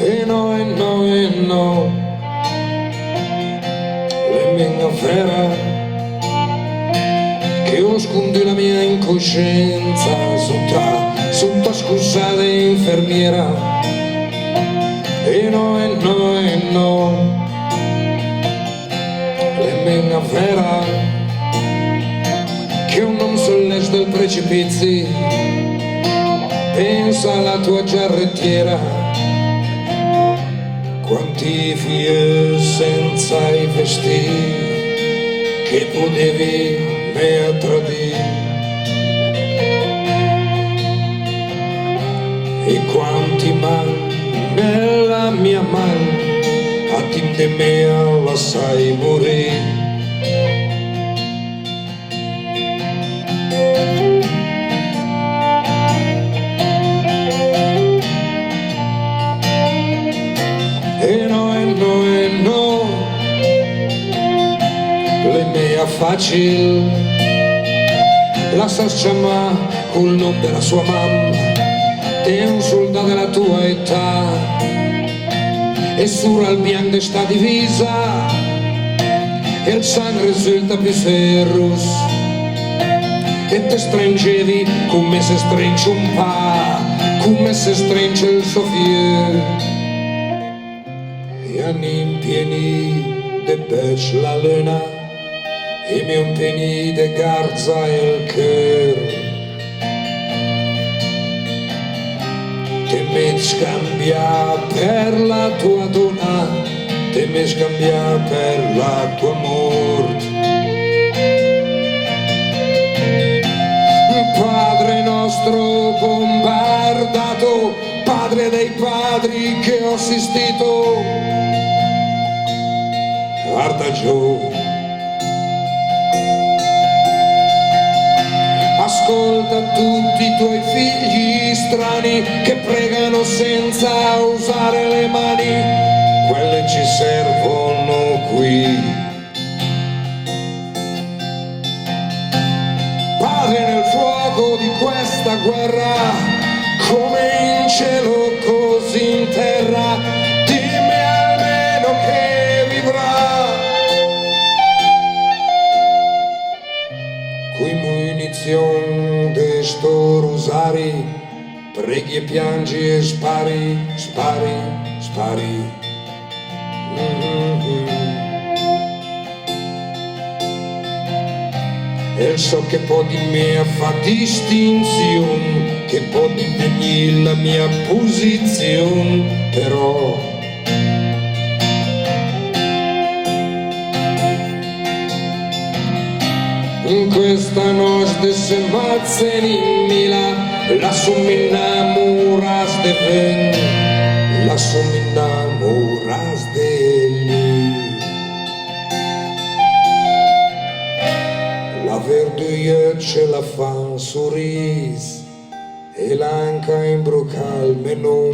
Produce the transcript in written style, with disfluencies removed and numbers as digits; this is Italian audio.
E no, e no, e no, le mia vera che io scondi la mia incoscienza sotto scusata infermiera. E no, e no, e no, le mia vera che io non sono les del precipizi, pensa alla tua giarrettiera. Quanti figli senza i vestiti che potevi me tradire, e quanti man nella mia mano a te me la sai morire. E no, e no, e no, le mia facile la sa chiamare col nome della sua mamma, è un soldato della tua età e sopra il bianco di sta divisa e il sangue risulta più ferros e te stringevi come se stringe un pa, come se stringe il suo fiore. E anni pieni de bec la luna e mi pieni de garza il cœur. Te mi scambia per la tua donna, te mi scambia per la tua morte. Padre nostro bombardato, padre dei padri che ho assistito, guarda giù, ascolta tutti i tuoi figli strani che pregano senza usare le mani, quelle ci servono qui. Padre, nel fuoco di questa guerra, come in cielo così in terra, dimmi almeno che vivrà. Qui munizione de sto rosari, preghi e piangi e spari, spari, spari. E so che può di me fa distinzione, che può divenire la mia posizione, però in questa notte se mazzeni in mila, lassù mi innamoras de ven, lassù mi innamoras de lì. La verdure ce la fa un sorriso e l'anca imbrucca il menù.